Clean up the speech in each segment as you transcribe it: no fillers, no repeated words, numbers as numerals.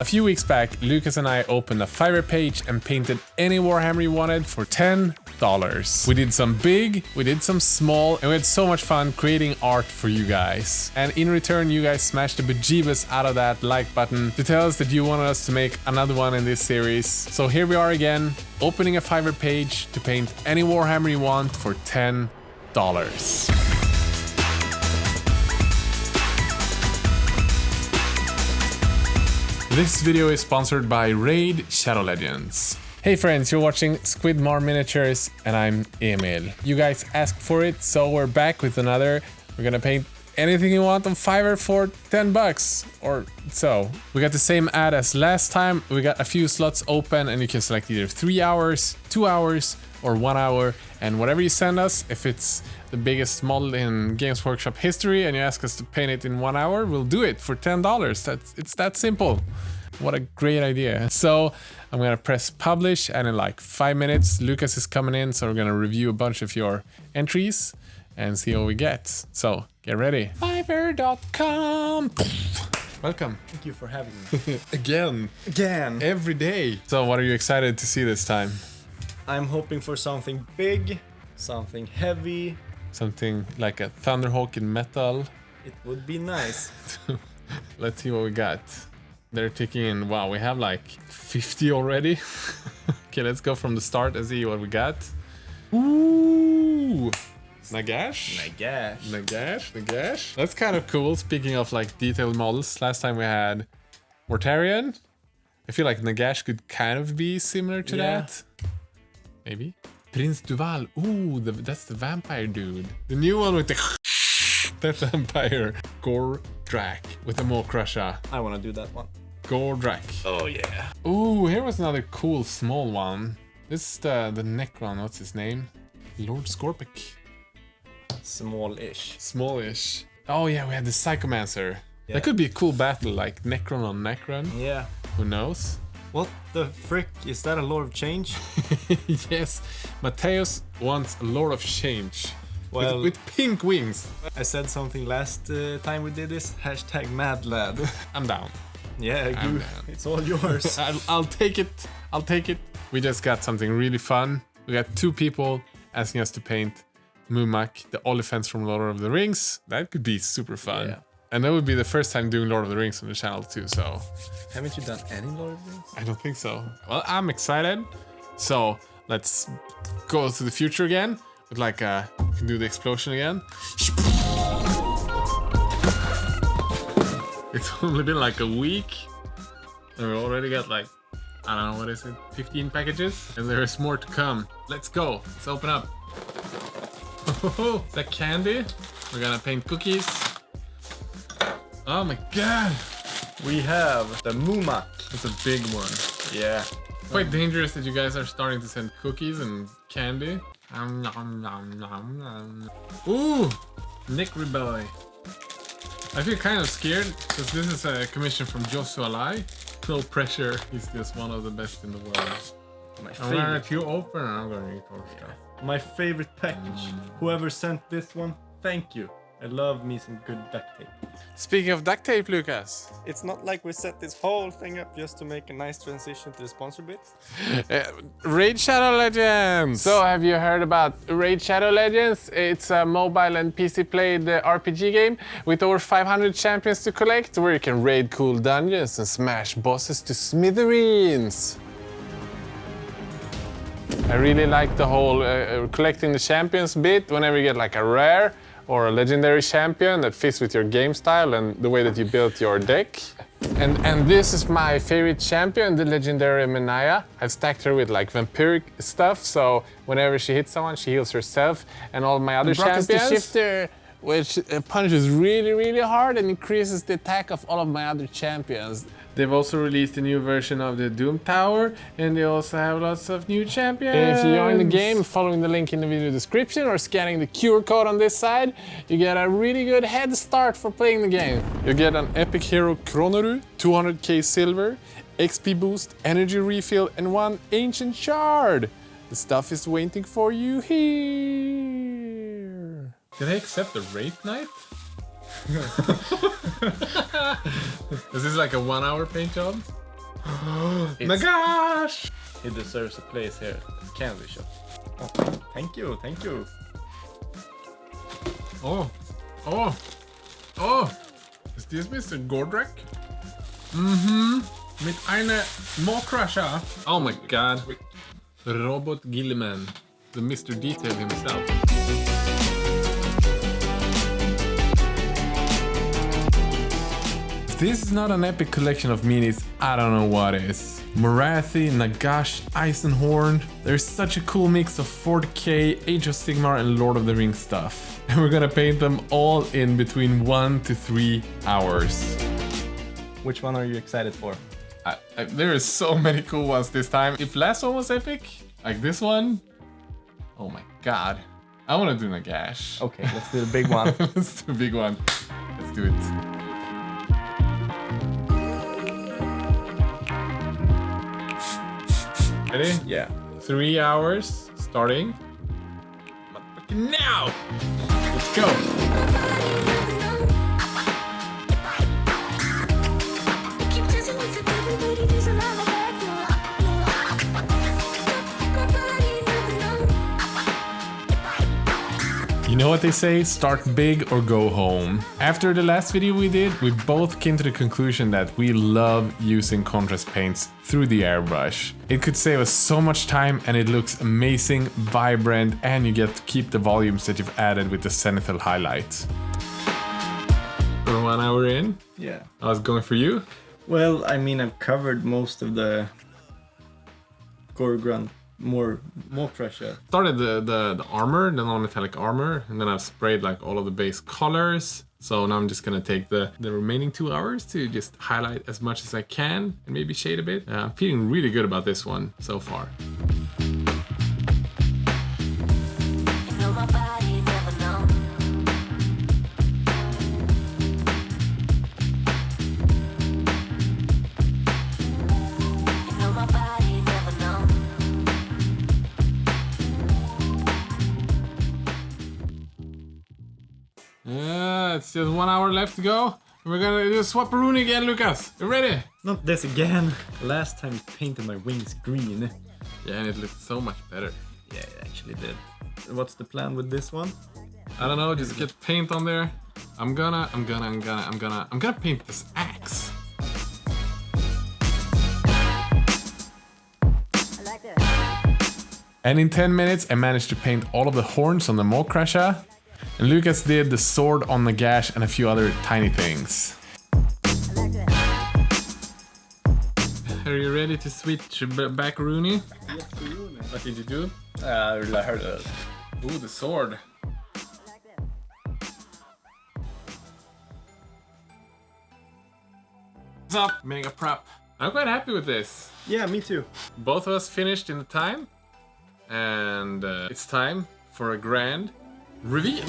A few weeks back, Lucas and I opened a Fiverr page and painted any Warhammer we wanted for $10. We did some big, we did some small, and we had so much fun creating art for you guys. And in return, you guys smashed the bejeebus out of that like button to tell us that you wanted us to make another one in this series. So here we are again, opening a Fiverr page to paint any Warhammer you want for $10. This video is sponsored by Raid Shadow Legends. Hey friends, you're watching Squidmar Miniatures and I'm Emil. You guys asked for it, so we're back with another. We're gonna paint anything you want on Fiverr for $10 or so. We got the same ad as last time. We got a few slots open and you can select either 3 hours, 2 hours, or 1 hour. And whatever you send us, if it's the biggest model in Games Workshop history and you ask us to paint it in 1 hour, we'll do it for $10. It's that simple. What a great idea. So I'm gonna press publish and in like 5 minutes, Lucas is coming in. So we're gonna review a bunch of your entries and see what we get. So get ready. Fiverr.com. Welcome. Thank you for having me. Again. Every day. So what are you excited to see this time? I'm hoping for something big, something heavy. Something like a Thunderhawk in metal. It would be nice. Let's see what we got. They're ticking in. Wow, we have like 50 already. Okay, let's go from the start and see what we got. Ooh! Nagash? Nagash. That's kind of cool. Speaking of like detailed models, last time we had Mortarion. I feel like Nagash could kind of be similar to that. Maybe. Prince Duval. Ooh, that's the vampire dude. The new one with the that vampire. Gore Drak with a Maw Crusher. I want to do that one. Gore Drak. Oh yeah. Ooh, here was another cool small one. This is the necron. What's his name? Lord Scorpic. Small-ish. Smallish. Oh yeah, we had the Psychomancer. Yeah. That could be a cool battle, like Necron on Necron. Yeah. Who knows? What the frick? Is that a Lord of Change? Yes. Mateus wants a Lord of Change. Well, with pink wings. I said something last time we did this. Hashtag mad lad. I'm down. Yeah, I'm down. It's all yours. I'll take it. I'll take it. We just got something really fun. We got 2 people asking us to paint Mumak, the Oliphants from Lord of the Rings. That could be super fun. Yeah. And that would be the first time doing Lord of the Rings on the channel too, so... Haven't you done any Lord of the Rings? I don't think so. Well, I'm excited. So, let's go to the future again. With like do the explosion again. It's only been like a week. And we already got like, I don't know, what is it? 15 packages? And there is more to come. Let's go. Let's open up. Oh, is that candy? We're gonna paint cookies. Oh my god! We have the Mumak. It's a big one. Yeah. Quite dangerous that you guys are starting to send cookies and candy. Ooh! Nick Rebelli. I feel kind of scared because this is a commission from Joshua Lai. No pressure, he's just one of the best in the world. My I'm gonna favorite. you open and I'm gonna eat all stuff. My favorite package. Whoever sent this one, thank you. I love me some good duct tape. Speaking of duct tape, Lucas. It's not like we set this whole thing up just to make a nice transition to the sponsor bit. Raid Shadow Legends! So, have you heard about Raid Shadow Legends? It's a mobile and PC played RPG game with over 500 champions to collect, where you can raid cool dungeons and smash bosses to smithereens. I really like the whole collecting the champions bit whenever you get like a rare or a legendary champion that fits with your game style and the way that you built your deck. And this is my favorite champion, the legendary Menaya. I've stacked her with like vampiric stuff, so whenever she hits someone, she heals herself. And all my other champions, the shifter, which punches really, really hard and increases the attack of all of my other champions. They've also released a new version of the Doom Tower, and they also have lots of new champions. And if you join the game, following the link in the video description or scanning the QR code on this side, you get a really good head start for playing the game. You get an epic hero Kronoru, 200k silver, XP boost, energy refill, and 1 ancient shard. The stuff is waiting for you here. Did I accept the Wraith Knight? Is this like a 1 hour paint job? Nagash! He deserves a place here at the candy shop. Oh, thank you, thank you. Oh. Is this Mr. Gordrak? Mit einer Mawtribes. Oh my god. Robot Gilliman. The Mr. Detail himself. If this is not an epic collection of minis, I don't know what is. Morathi, Nagash, Eisenhorn. There's such a cool mix of 40k, Age of Sigmar and Lord of the Rings stuff. And we're gonna paint them all in between 1 to 3 hours. Which one are you excited for? There is so many cool ones this time. If last one was epic, like this one, oh my god. I wanna do Nagash. Okay, let's do the big one. Let's do the big one. Let's do it. Ready? Yeah. 3 hours starting. Motherfucking now! Let's go! You know what they say, start big or go home. After the last video we did, we both came to the conclusion that we love using contrast paints through the airbrush. It could save us so much time and it looks amazing, vibrant, and you get to keep the volumes that you've added with the zenithal highlights. We're 1 hour in. Yeah. How's it going for you? Well, I mean, I've covered most of the Gorgon, more pressure. Started the armor, the non-metallic armor, and then I've sprayed like all of the base colors. So now I'm just gonna take the remaining 2 hours to just highlight as much as I can and maybe shade a bit. I'm feeling really good about this one so far. It's just 1 hour left to go. We're gonna do swapperoonie again, Lucas. You ready? Not this again. Last time you painted my wings green. Yeah, and it looked so much better. Yeah, it actually did. What's the plan with this one? I don't know, just get paint on there. I'm gonna paint this axe. And in 10 minutes, I managed to paint all of the horns on the mawtribes. And Lucas did the sword on the gash and a few other tiny things. Are you ready to switch back, Rooney? Yes, Rooney. What did you do? I heard it. Ooh, the sword. What's up, Mega Prop? I'm quite happy with this. Yeah, me too. Both of us finished in the time. And it's time for a grand reveal.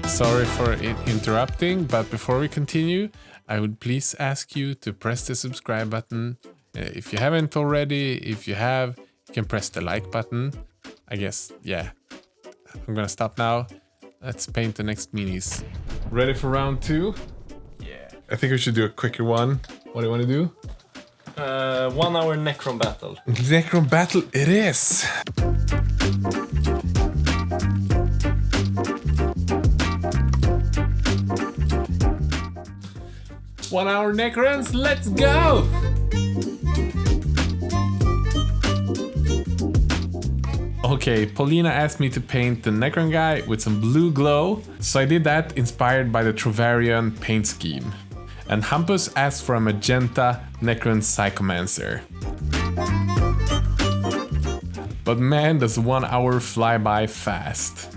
Sorry for interrupting, but before we continue, I would please ask you to press the subscribe button. If you haven't already, if you have, you can press the like button. I guess, yeah. I'm gonna stop now. Let's paint the next minis. Ready for round 2? Yeah. I think we should do a quicker one. What do you want to do? 1 hour necron battle. Necron battle it is! One hour necrons, let's go! Okay, Paulina asked me to paint the Necron guy with some blue glow, so I did that inspired by the Trovarian paint scheme. And Hampus asked for a magenta Necron Psychomancer. But man, does 1 hour fly by fast.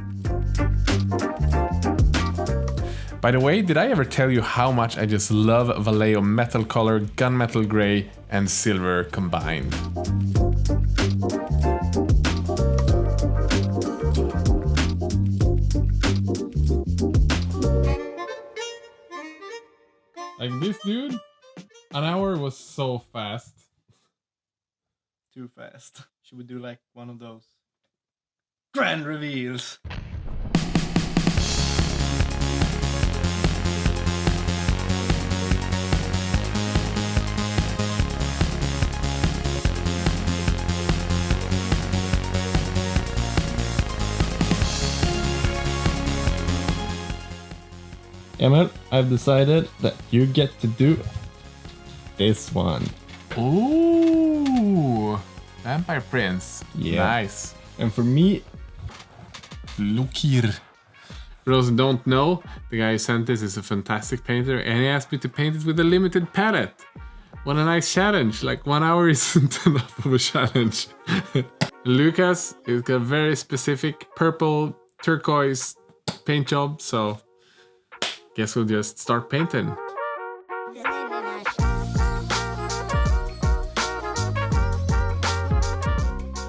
By the way, did I ever tell you how much I just love Vallejo metal color, gunmetal gray, and silver combined? Like this dude, an hour was so fast. Too fast. Should we do like one of those grand reveals? Emil, I've decided that you get to do this one. Ooh, Vampire Prince. Yeah. Nice. And for me, look here. For those who don't know, the guy who sent this is a fantastic painter, and he asked me to paint it with a limited palette. What a nice challenge. Like 1 hour isn't enough of a challenge. Lucas has got a very specific purple turquoise paint job, so guess we'll just start painting.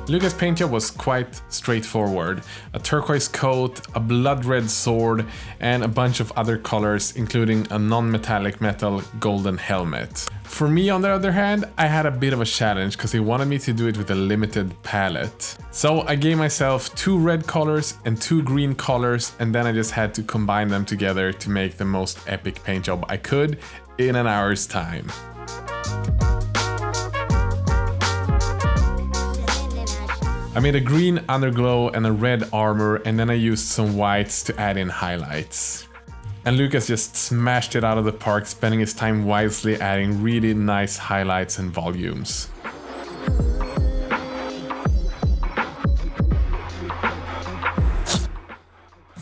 Lucas' paint job was quite straightforward. A turquoise coat, a blood red sword, and a bunch of other colors, including a non-metallic metal golden helmet. For me, on the other hand, I had a bit of a challenge because he wanted me to do it with a limited palette. So I gave myself 2 red colors and 2 green colors, and then I just had to combine them together to make the most epic paint job I could in an hour's time. I made a green underglow and a red armor, and then I used some whites to add in highlights. And Lucas just smashed it out of the park, spending his time wisely adding really nice highlights and volumes.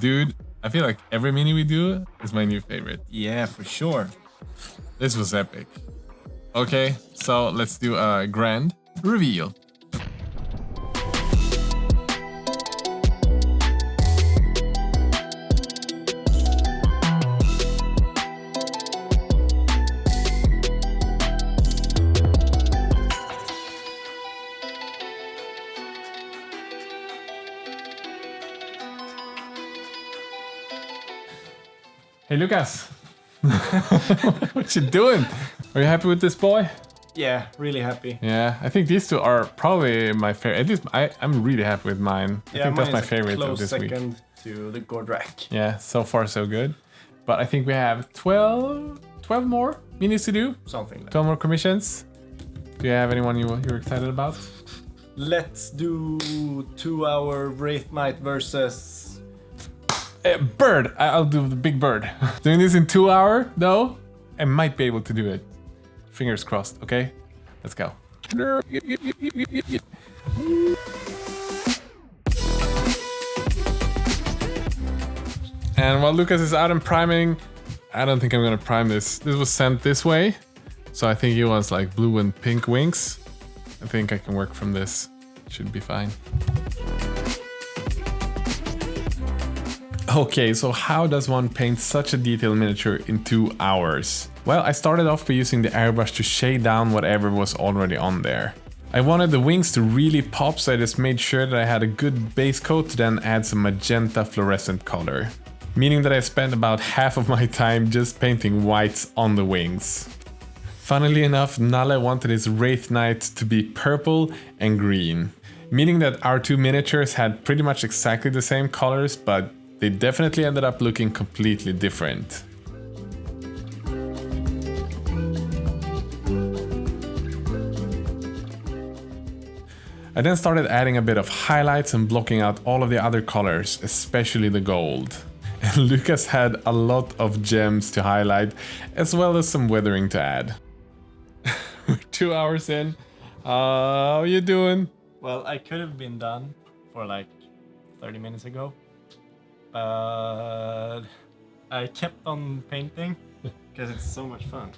Dude, I feel like every mini we do is my new favorite. yeah, for sure. This was epic. Okay, so let's do a grand reveal. Hey Lucas, what you doing? Are you happy with this boy? Yeah, really happy. Yeah, I think these two are probably my favorite. At least I'm really happy with mine. I think that's my favorite of this week. Second to the Gordrak. Yeah, so far so good. But I think we have 12 more minis to do. Something like 12 more commissions. Do you have anyone you're excited about? Let's do 2-hour Wraith Knight versus... Bird! I'll do the big bird. Doing this in 2 hours, though, I might be able to do it. Fingers crossed, okay? Let's go. And while Lucas is out and priming, I don't think I'm gonna prime this. This was sent this way, so I think he wants like blue and pink wings. I think I can work from this. Should be fine. Okay, so how does one paint such a detailed miniature in 2 hours? Well, I started off by using the airbrush to shade down whatever was already on there. I wanted the wings to really pop, so I just made sure that I had a good base coat to then add some magenta fluorescent color. Meaning that I spent about half of my time just painting whites on the wings. Funnily enough, Nalle wanted his Wraith Knight to be purple and green. Meaning that our 2 miniatures had pretty much exactly the same colors, but they definitely ended up looking completely different. I then started adding a bit of highlights and blocking out all of the other colors, especially the gold. And Lucas had a lot of gems to highlight, as well as some weathering to add. We're 2 hours in. How you doing? Well, I could have been done for like 30 minutes ago. But I kept on painting because it's so much fun.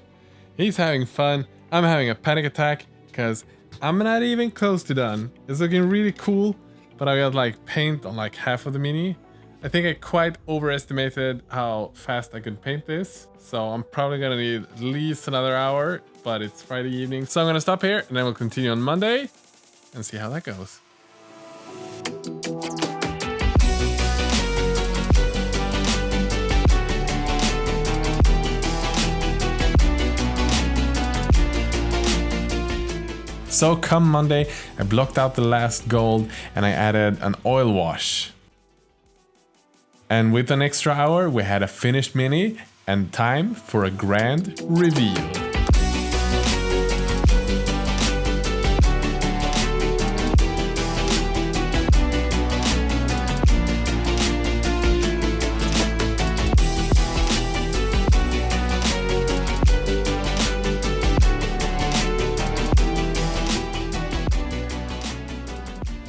He's having fun. I'm having a panic attack because I'm not even close to done. It's looking really cool, but I got like paint on like half of the mini. I think I quite overestimated how fast I could paint this. So I'm probably gonna need at least another hour, but it's Friday evening. So I'm gonna stop here and then we'll continue on Monday and see how that goes. So come Monday, I blocked out the last gold and I added an oil wash. And with an extra hour, we had a finished mini and time for a grand reveal.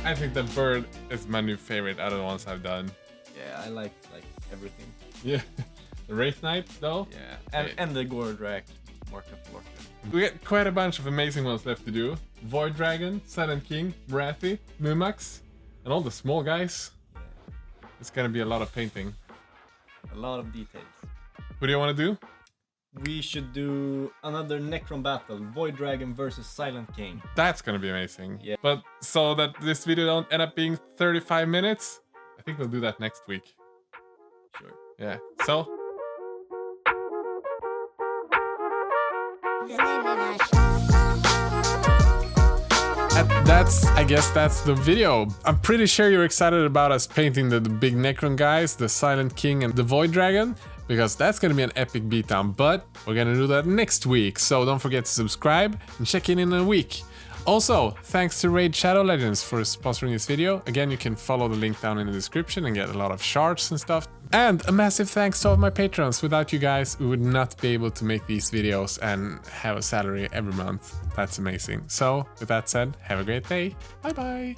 I think the bird is my new favorite out of the ones I've done. Yeah, I like everything. Yeah, the Wraith Knight though. Yeah, and the Gore Drag, Mark of Lorca. We got quite a bunch of amazing ones left to do. Void Dragon, Silent King, Wrathy, Mumax, and all the small guys. It's gonna be a lot of painting. A lot of details. What do you want to do? We should do another Necron battle, Void Dragon versus Silent King. That's gonna be amazing. Yeah. But so that this video don't end up being 35 minutes, I think we'll do that next week. Sure. Yeah. So. I guess that's the video. I'm pretty sure you're excited about us painting the big Necron guys, the Silent King and the Void Dragon, because that's gonna be an epic beatdown, but we're gonna do that next week, so don't forget to subscribe and check in a week. Also, thanks to Raid Shadow Legends for sponsoring this video. Again, you can follow the link down in the description and get a lot of shards and stuff. And a massive thanks to all my patrons. Without you guys, we would not be able to make these videos and have a salary every month. That's amazing. So, with that said, have a great day. Bye bye.